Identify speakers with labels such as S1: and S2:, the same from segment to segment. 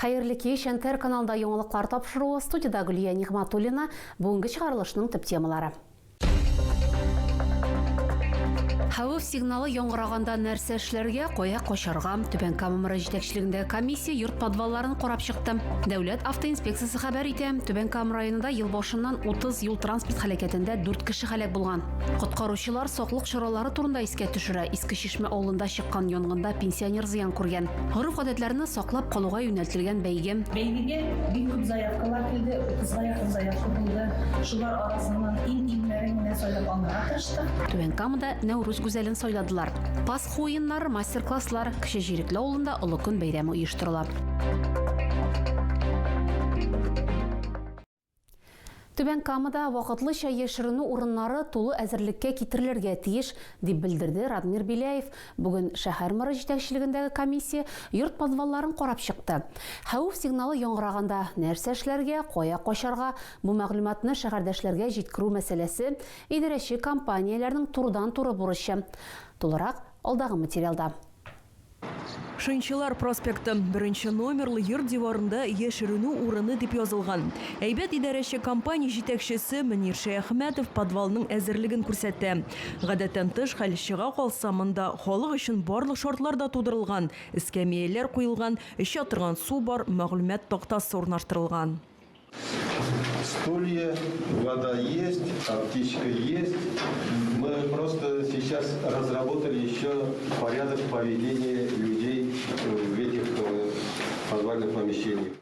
S1: Хайырлы кеш, НТР каналда яңалыклар тапшыруы, студияда Гүлия Нигматуллина, бүгінгі чыгарылышның төп темалары. Хәвеф сигналы яңгыраганда нәрсә эшләргә, кая качарга? Түбән Кама җитәкчелегендәге комиссия йорт подвалларын карап чыкты. Дәүләт автоинспекциясе хәбәр итә, Түбән Кама районында ел башыннан 30 юл транспорт һәлакәтендә 4 кеше һәлак булган. Коткаручылар саклык чаралары турында искә төшерә. Иске Чишмә авылында чыккан янгында пенсионер зыян күргән. Гореф-гадәтләрне саклап калуга юнәлтелгән бәйге.
S2: Бәйгегә бик күп заявкалар килде, 30-га якын заявка булды. Шулар арасыннан иң-иңнәрен генә сайлап алырга тырыштык.
S1: Түбән Камада Нәүрүз гүзәлен сайладылар. Пасха уеннары, мастер-класслар, Кече Җирекле авылында Олы көн бәйрәме оештырыла. Түбән Камада вакытлыча яшеренү урыннары тулы әзерлеккә китерелергә тиеш, дип белдерде Радмир Биляев. Бүген шәһәр мэры җитәкчелегендәге комиссия йорт подвалларын карап чыкты. Хәвеф сигналы яңгыраганда нәрсә эшләргә, кая качарга, бу мәгълүматны шәһәрдәшләргә җиткерү мәсьәләсе идарәче компанияләрнең турыдан-туры бурычы. Тулырак алдагы материалда.
S3: Шынчылар проспекты 1 номерлы йорт диварында яшеренү урыны дип язылган. Әйбәт идарәче компания җитәкчесе Мөнир Шәйхмәтов подвалның әзерлеген күрсәтте. Гадәттән тыш хәл чыга калса, монда халык өчен барлык шартлар да тудырылган. Эскәмияләр куелган, эчә торган су бар, мәгълүмат тактасы урнаштырылган.
S4: Стулья, вода есть, аптечка есть. Мы просто сейчас разработали еще порядок поведения людей в этих подвальных помещениях.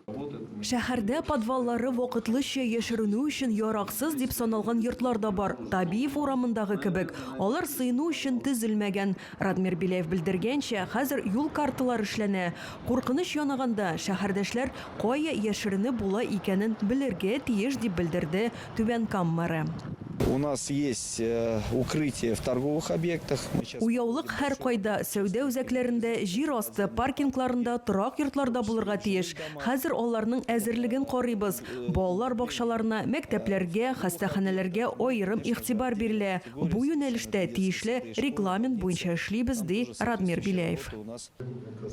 S3: Шәһәрдә подваллары вакытлыча яшеренү өчен яраксыз дип саналган йортлар да бар. Табиев урамындагы кебек, алар сыйну өчен төзелмәгән. Радмир Биляев белдергәнчә, хәзер юл карталары эшләнә. Куркыныч янаганда шәһәрдәшләр кая яшеренеп була икәнен белергә тиеш дип белдерде Түбән Кама мэры.
S5: У нас есть укрытие в торговых объектах.
S3: Уяулык һәр кайда, сәүдә үзәкләрендә, җир асты паркингларында, торак йортларда булырга тиеш. Хәзер аларның әзерлеген карыйбыз. Балалар бакчаларына, мәктәпләргә, хастаханәләргә аерым игътибар бирелә. Бу юнәлештә тиешле регламент буенча эшлибез, ди Радмир Биляев.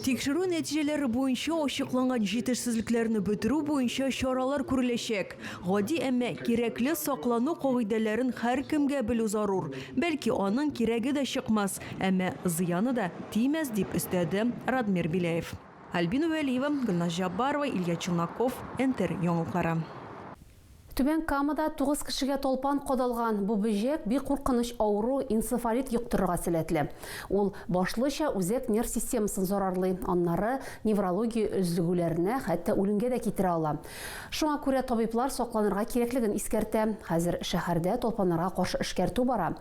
S3: Тикшерү нәтиҗәләре буенча ачыкланган җитешсезлекләрне бетерү буенча чаралар күреләчәк. Гади, әмма кирәкле саклану кагыйдәләрен һәр кемгә белү зарур. Бәлки аның кирәге дә чыкмас, әмма зыяны да тимәс, дип өстәде Радмир Биляев. Альбина Вәлиева, Гөлназ Жаббарова, Илья Челноков, НТР яңалыклары.
S1: Түбән Камада 9 кешегә толпан кадалган. Бу бөҗәк бик куркыныч авыру энцефалит йоктырырга сәләтле. Ул башлыча үзәк нерв системасын зарарлый, аннары неврология өзлегүләренә, хәтта үлемгә дә китерә ала. Шуңа күрә табиблар сакланырга кирәклеген искәртә. Хәзер шәһәрдә толпаннарга каршы эшкәртү бара.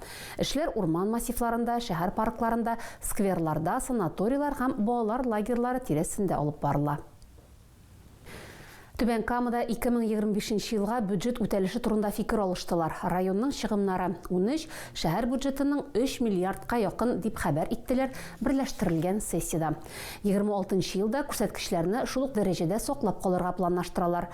S1: Эшләр урман массивларында, шәһәр паркларында, скверларда, санаторийлар һәм балалар лагерьлары тирәсендә алып барыла. Түбән Камада 2025 елга бюджет үтәлеше турында фикер алыштылар. Районның чыгымнары 13, шәһәр бюджетының 3 миллиардка якын дип хәбәр иттеләр берләштерелгән сессияда. 26 елда күрсәткечләрне шул ук дәрәҗәдә саклап калырга планлаштыралар.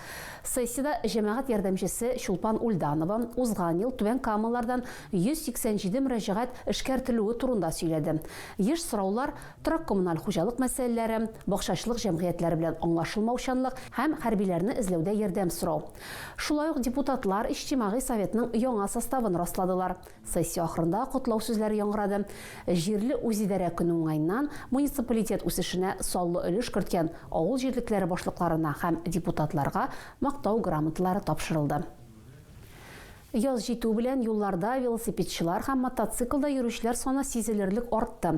S1: Сессияда җәмәгать ярдәмчесе Чулпан Ульданова узган ел Түбән Камалардан 187 мөрәҗәгать эшкәртелүе турында сөйләде. Еш сораулар торак коммуналь хуҗалык мәсьәләләре, бакчачылык җәмгыятьләре белән аңлашылмаучанлык һәм хәрбиләрне эзләүдә ярдәм сорау. Шулай ук депутатлар Иҗтимагый советның яңа составын расладылар. Сессия ахырында котлау сүзләре яңгырады. Җирле үзидарә көне уңайыннан муниципалитет үсешенә саллы өлеш керткән авыл җирлекләре башлыкларына һәм депутатларга мактау грамоталары тапшырылды. Яз җитү белән юлларда велосипедчылар һәм мотоциклда йөрүчеләр саны сизелерлек артты.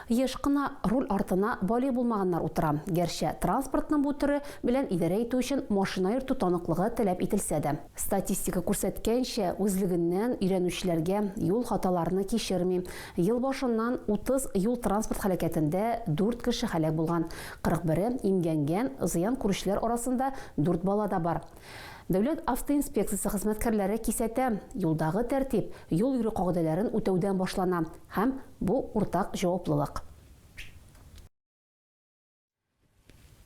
S1: Еш кына руль артына бали булмаганнар утыра. Гәрчә транспортның бу төре белән идарә итү өчен машина йөртү таныклыгы таләп ителсә дә. Статистика күрсәткәнчә, үзлегеннән өйрәнүчеләргә юл хаталарını кичерми. Ел башыннан 30 юл транспорт һәлакәтендә 4 кеше һәлак булган. 41 имгәнгән, зыян күрүчеләр арасында 4 бала да бар. Дәүләт автоинспекциясе хезмәткәрләре кисәтә, юлдагы тәртип, юл йөрү кагыйдәләрен үтәүдән башлана һәм бу уртак җаваплылык.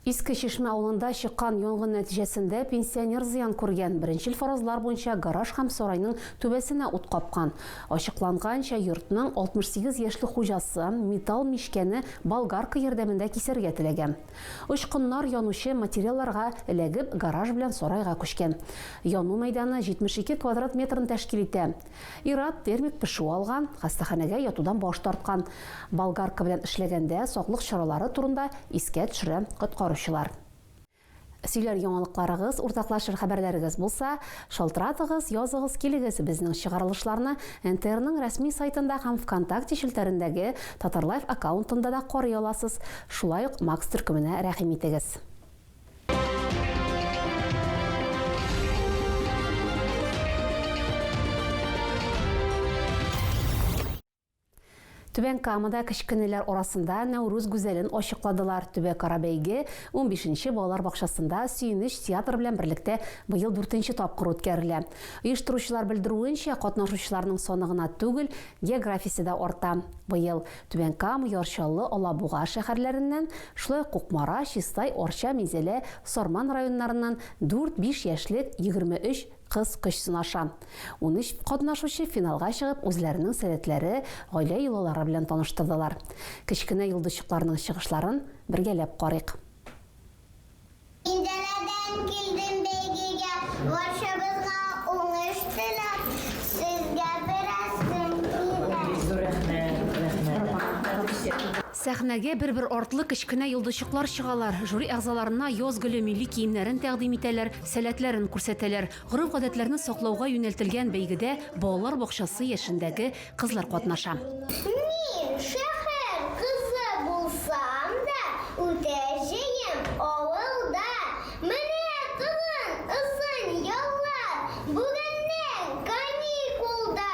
S1: Иске Шишмә авылында чыккан янгын нәтиҗәсендә пенсионер зыян күргән. Беренчел фаразлар буенча гараж һәм сарайның түбәсенә ут капкан. Ачыкланганча йортның 68 яшьлек хуҗасы металл мишкәне болгарка ярдәмендә кисәргә теләгән. Очкыннар янучы материалларга эләгеп гараж белән сарайга күчкән. Яну мәйданы 72 квадрат метрын тәшкил итә. Ират термик пешү алган, хастаханәгә ятудан баш тарткан. Болгарка белән эшләгәндә саклык чаралары турында искә төшерә коткаручылар. Сөйләр яңалыкларыгыз, уртаклашыр хәбәрләрегез булса, шалтыратыгыз, языгыз, килегез безнең чыгарылышларны НТРның рәсми сайтында һәм ВКонтакте шелтәрендәге Татарлайф аккаунтында да карый аласыз. Шулай ук Макс төркеменә рәхим итегез. Түбән Камада кечкенәләр арасында Нәүрүз гүзәлен ачыкладылар. Төбәк Карабәйге 15-нче балалар бакчасында Сөенеч театр белән берлектә быел 4-нче тапкыр үткәрелә. Оештыручылар белдерүенчә, катнашучыларның саны гына түгел, географиясе дә арта. Быел Түбән Кама, Ярчаллы, Алабуга шәһәрләреннән, шулай Кукмара, Чистай, Орча, Мизелә, Сарман районнарыннан 4-5 яшьлек 23 кыз көч сынаша. 13 катнашучы финалга чыгып, үзләренең сәләтләре, гаилә йолалары белән таныштырдылар. Кечкенә йолдызчыкларның чыгышларын бергәләп карыйк.
S6: Инделәдән килдем бәйгегә, барчабызга уңыш теләп, сезгә бераздан
S1: Сәхнәгә бер-бер артлы кечкенә йолдызчыклар чыгалар. Жюри әгъзаларына яз гөле милли киемнәрен тәкъдим итәләр, сәләтләрен күрсәтәләр. Гореф-гадәтләрне саклауга юнәлтелгән бәйгедә балалар бакчасы яшендәге кызлар катнаша.
S6: Мин шәһәр кызы булсам да, үтәчәем авылда. Менә тагын озын яллар, бүгеннән каникулда.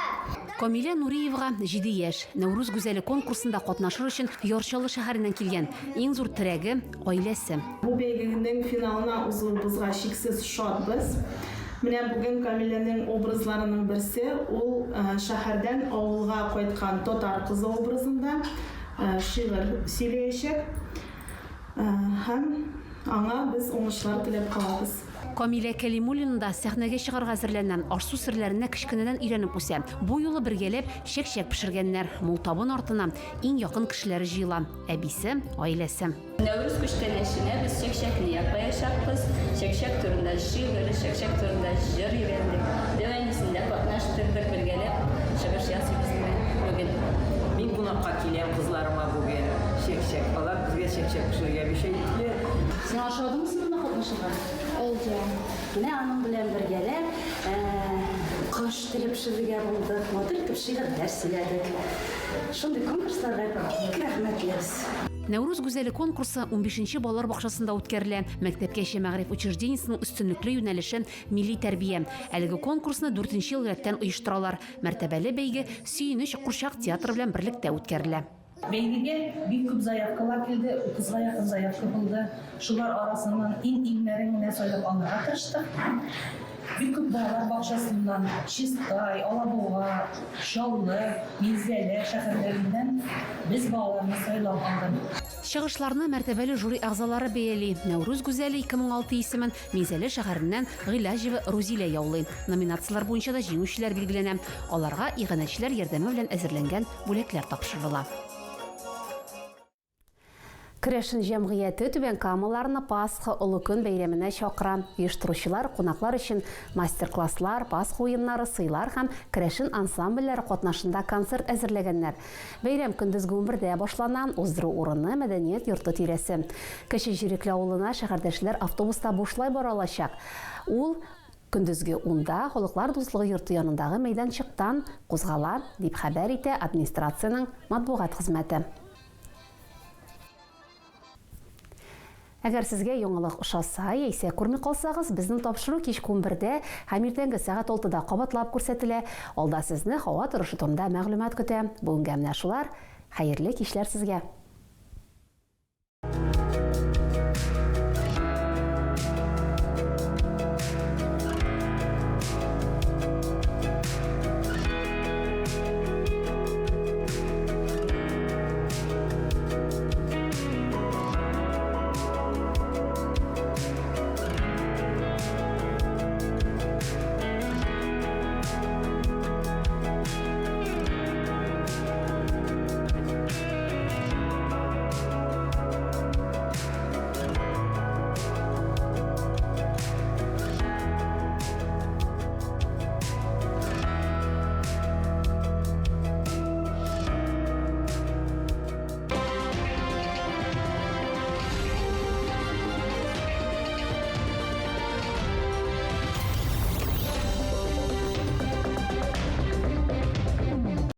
S1: Камилә Нуриевга 7 яшь. Нәүрүз гүзәле конкурсында катнашыр өчен Ярчаллы шәһәреннән килгән. Иң зур терәге гаиләсе.
S2: Бу бәйгенең финалына узуыбызга шиксез шатбыз. Менә бүген Камиләнең образларының берсе, ул шәһәрдән авылга кайткан татар кызы образында шигырь сөйләячәк. Һәм аңа без уңышлар теләп калабыз.
S1: Камилә Кәлимуллина да сәхнәгә чыгарга әзерләнгән, аш-су серләренә кечкенәдән өйрәнеп үсә. Бу юлы бергәләп чәк-чәк пешергәннәр. Мултабын артына иң якын кешеләре җыела. Әбисе, гаиләсе.
S7: Нәүрүз күчтәнәшенә без чәк-чәкне яклаячакбыз. Чәк-чәк турында шигырь, чәк-чәк турында җыр өйрәндек. Дәвамисендә катнаштырдык, бергәләп чыгыш ясыйбыз бүген.
S8: Мин кунакка киләм кызларыма бүген. Чәк-чәк алар безгә чәк-чәк пешерергә бишә иттеләр.
S1: Син ашадыңмы синда катнашырга? Менә аның белән бергәләп каш телеп пешерергә булдык, матур итеп шигырьләр сөйләдек. Шундый конкурсларга бик рәхмәтлебез. Нәүрүз гүзәле конкурсы 15-нче балалар бакчасында үткәрелә. Мәктәпкәчә мәгъриф учреждениесенең өстенлекле юнәлеше милли тәрбия. Әлеге конкурсны 4-нче ел рәттән оештыралар. Мәртәбәле бәйге Сөенеч Курчак театры белән берлектә үткәрелә.
S2: Бәйгегә бик күп заявкалар килде, 30-га якын заявка булды. Шулар арасыннан иң-иңнәрен генә сайлап алырга тырыштык. Бик күп балалар бакчасыннан, Чистай, Алабуга, Чаллы, Мизелә шәһәрләреннән без балаларны сайлап алдык.
S1: Чыгышларны мәртәбәле жюри әгъзалары бәяли. Нәүрүз гүзәле 2006 исемен Мизелә шәһәреннән Гыйләҗева Рузилә яулый. Номинациялар буенча да җиңүчеләр билгеләнә. Аларга иганәчеләр ярдәме белән әзерләнгән бүләкләр тапшырыла. Керәшен җәмгыяте Түбән Камаларны Пасха олы көн бәйрәменә чакыра. Оештыручылар кунаклар өчен мастер-класслар, Пасха уеннары, сыйлар һәм керәшен ансамбльләре катнашында концерт әзерләгәннәр. Бәйрәм көндезге 11-дә башлана, уздыру урыны мәдәният йорты тирәсе. Кече Җирекле авылына шәһәрдәшләр автобуста бушлай бара алачак. Ул көндезге 10-да Халыклар дуслыгы йорты янындагы мәйданчыктан кузгала, дип хәбәр итә администрациянең матбугат хезмәте. Әгәр сезгә яңалык ошаса, яисә күрми калсагыз, безнең тапшыру кич 11-дә һәм иртәнге сәгать 6-да кабатлап күрсәтелә. Алда сезне һава торышы турында мәгълүмат көтә. Бүгенгә менә шулар. Хәерле кичләр сезгә.